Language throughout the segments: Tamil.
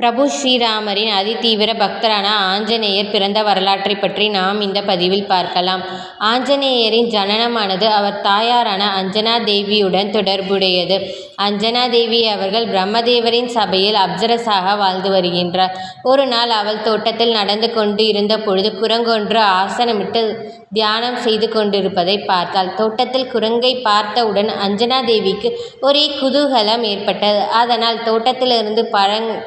பிரபு ஸ்ரீராமரின் அதிதீவிர பக்தரான ஆஞ்சநேயர் பிறந்த வரலாற்றை பற்றி நாம் இந்த பதிவில் பார்க்கலாம். ஆஞ்சநேயரின் ஜனனமானது அவர் தாயாரான அஞ்சனா தேவியுடன் தொடர்புடையது. அஞ்சனா தேவி அவர்கள் பிரம்மதேவரின் சபையில் அப்சரஸாக வாழ்ந்து வருகின்றார். ஒரு நாள் அவள் தோட்டத்தில் நடந்து கொண்டு இருந்த பொழுது குரங்கொன்று ஆசனமிட்டு தியானம் செய்து கொண்டிருப்பதை பார்த்தாள். தோட்டத்தில் குரங்கை பார்த்தவுடன் அஞ்சனா தேவிக்கு ஒரே குதூகலம் ஏற்பட்டது. அதனால் தோட்டத்திலிருந்து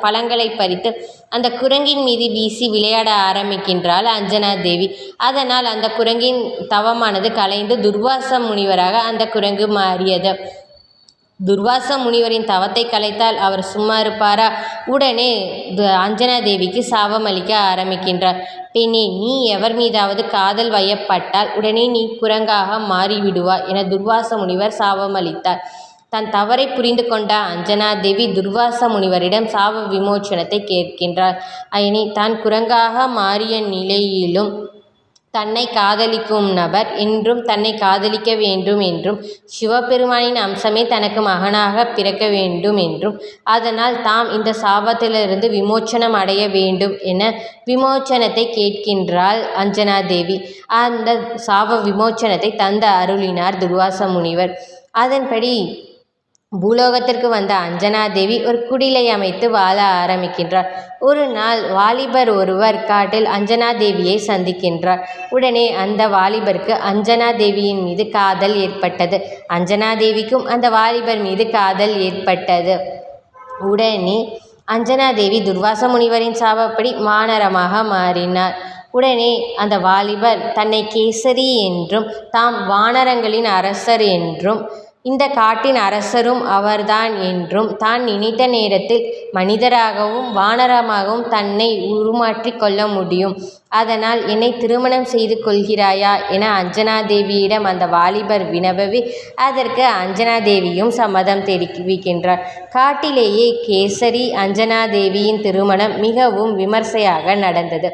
பழங்களை பறித்து அந்த குரங்கின் மீது வீசி விளையாட ஆரம்பிக்கின்றாள் அஞ்சனா தேவி. அதனால் அந்த குரங்கின் தவமானது கலைந்து துர்வாச முனிவராக அந்த குரங்கு மாறியது. துர்வாச முனிவரின் தவத்தை கலைத்தால் அவர் சும்மா இருப்பாரா? உடனே அஞ்சனா தேவிக்கு சாபம் அளிக்க ஆரம்பிக்கின்றார். பெண்ணே, நீ எவர் மீதாவது காதல் வயப்பட்டால் உடனே நீ குரங்காக மாறிவிடுவாய் என துர்வாச முனிவர் சாபம் அளித்தார். தன் தவறை புரிந்து கொண்ட அஞ்சனா தேவி துர்வாச முனிவரிடம் சாப விமோச்சனத்தை கேட்கின்றார். ஐனி தான் குரங்காக மாறிய நிலையிலும் தன்னை காதலிக்கும் நபர் என்றும் தன்னை காதலிக்க வேண்டும் என்றும் சிவபெருமானின் அம்சமே தனக்கு மகனாக பிறக்க வேண்டும் என்றும் அதனால் தாம் இந்த சாபத்திலிருந்து விமோச்சனம் அடைய வேண்டும் என விமோச்சனத்தை கேட்கின்றாள் அஞ்சனா தேவி. அந்த சாப விமோச்சனத்தை தந்த அருளினார் துர்வாச முனிவர். அதன்படி பூலோகத்திற்கு வந்த அஞ்சனா தேவி ஒரு குடிலை அமைத்து வாழ ஆரம்பிக்கின்றார். ஒரு நாள் வாலிபர் ஒருவர் காட்டில் அஞ்சனா தேவியை சந்திக்கின்றார். உடனே அந்த வாலிபருக்கு அஞ்சனா தேவியின் மீது காதல் ஏற்பட்டது. அஞ்சனா தேவிக்கும் அந்த வாலிபர் மீது காதல் ஏற்பட்டது. உடனே அஞ்சனா தேவி துர்வாச முனிவரின் சாபப்படி வானரமாக மாறினார். உடனே அந்த வாலிபர் தன்னை கேசரி என்றும் தாம் வானரங்களின் அரசர் என்றும் இந்த காட்டின் அரசரும் அவர்தான் என்றும் தான் நினைத்த நேரத்தில் மனிதராகவும் வானரமாகவும் தன்னை உருமாற்றி கொள்ள முடியும். அதனால் என்னை திருமணம் செய்து கொள்கிறாயா என அஞ்சனா தேவியிடம் அந்த வாலிபர் வினவவே அதற்கு அஞ்சனா தேவியும் சம்மதம் தெரிவிக்கின்றார். காட்டிலேயே கேசரி அஞ்சனா தேவியின் திருமணம் மிகவும் விமர்சையாக நடந்தது.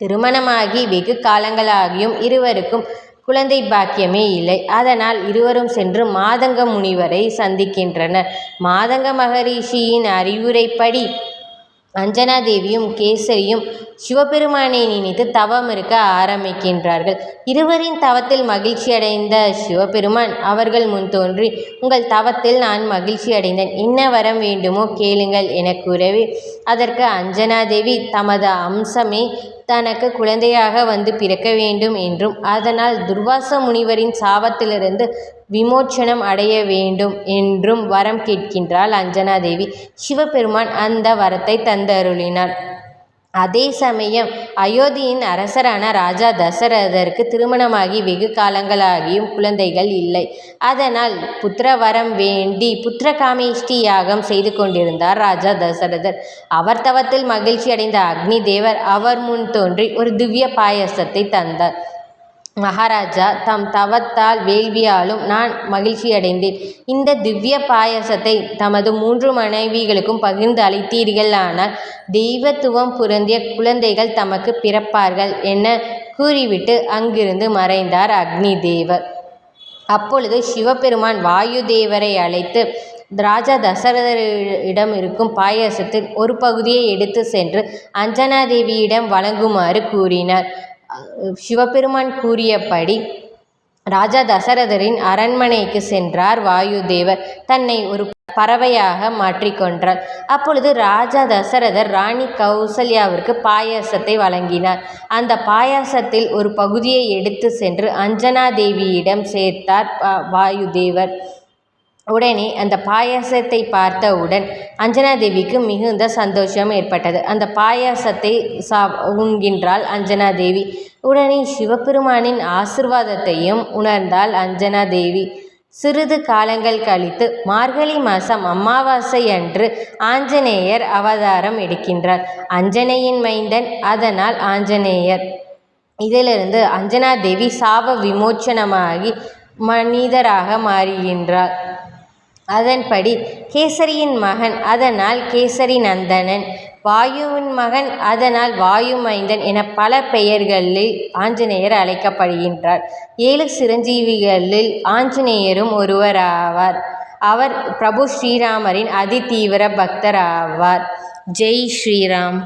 திருமணமாகி வெகு காலங்களாகியும் இருவருக்கும் குழந்தை பாக்கியமே இல்லை. அதனால் இருவரும் சென்று மாதங்க முனிவரை சந்திக்கின்றனர். மாதங்க மகரிஷியின் அறிவுரைப்படி அஞ்சனா தேவியும் கேசரியும் சிவபெருமானை நினைத்து தவம் இருக்க ஆரம்பிக்கின்றார்கள். இருவரின் தவத்தில் மகிழ்ச்சி அடைந்த சிவபெருமான் அவர்கள் முன் தோன்றி, உங்கள் தவத்தில் நான் மகிழ்ச்சி அடைந்தேன், என்ன வரம் வேண்டுமோ கேளுங்கள் என கூறவே அதற்கு அஞ்சனா தேவி தமது அம்சமே தனக்கு குழந்தையாக வந்து பிறக்க வேண்டும் என்றும் அதனால் துர்வாச முனிவரின் சாபத்திலிருந்து விமோச்சனம் அடைய வேண்டும் என்றும் வரம் கேட்கின்றாள் அஞ்சனா தேவி. சிவபெருமான் அந்த வரத்தை தந்தருளினார். அதே சமயம் அயோத்தியின் அரசரான ராஜா தசரதருக்கு திருமணமாகி வெகு காலங்களாகியும் குழந்தைகள் இல்லை. அதனால் புத்திரவரம் வேண்டி புத்திரகாமேஷ்டி யாகம் செய்து கொண்டிருந்தார் ராஜா தசரதர். அவர் தவத்தில் மகிழ்ச்சி அடைந்த அக்னி தேவர் அவர் முன் தோன்றி ஒரு திவ்ய பாயசத்தை தந்தார். மகாராஜா, தம் தவத்தால் வேள்வியாலும் நான் மகிழ்ச்சி அடைந்தேன். இந்த திவ்ய பாயசத்தை தமது 3 மனைவிகளுக்கும் பகிர்ந்து அளித்தீர்கள், ஆனால் தெய்வத்துவம் பொருந்திய குழந்தைகள் தமக்கு பிறப்பார்கள் என கூறிவிட்டு அங்கிருந்து மறைந்தார் அக்னி தேவர். அப்பொழுது சிவபெருமான் வாயு தேவரை அழைத்து ராஜா தசரதரிடம் இருக்கும் பாயசத்தில் ஒரு பகுதியை எடுத்து சென்று அஞ்சனா தேவியிடம் வழங்குமாறு கூறினார். சிவபெருமான் கூறியபடி ராஜா தசரதரின் அரண்மனைக்கு சென்றார் வாயுதேவர். தன்னை ஒரு பறவையாக மாற்றிக்கொண்டார். அப்பொழுது ராஜா தசரதர் ராணி கௌசல்யாவிற்கு பாயாசத்தை வழங்கினார். அந்த பாயாசத்தில் ஒரு பகுதியை எடுத்து சென்று அஞ்சனா தேவியிடம் சேர்த்தார் வாயுதேவர். உடனே அந்த பாயாசத்தை பார்த்தவுடன் அஞ்சனா தேவிக்கு மிகுந்த சந்தோஷம் ஏற்பட்டது. அந்த பாயாசத்தை உண்கின்றாள் அஞ்சனா தேவி. உடனே சிவபெருமானின் ஆசிர்வாதத்தையும் உணர்ந்தாள் அஞ்சனா தேவி. சிறிது காலங்கள் கழித்து மார்கழி மாதம் அமாவாசை அன்று ஆஞ்சநேயர் அவதாரம் எடுக்கின்றார். அஞ்சனையின் மைந்தன், அதனால் ஆஞ்சநேயர். இதிலிருந்து அஞ்சனா தேவி சாப விமோச்சனமாகி மனிதராக மாறுகின்றார். அதன்படி கேசரியின் மகன், அதனால் கேசரி நந்தனன், வாயுவின் மகன், அதனால் வாயு மைந்தன் என பல பெயர்களில் ஆஞ்சநேயர் அழைக்கப்படுகின்றார். 7 சிரஞ்சீவிகளில் ஆஞ்சநேயரும் ஒருவராவார். அவர் பிரபு ஸ்ரீராமரின் அதி தீவிர பக்தர் ஆவார். ஜெய் ஸ்ரீராம்.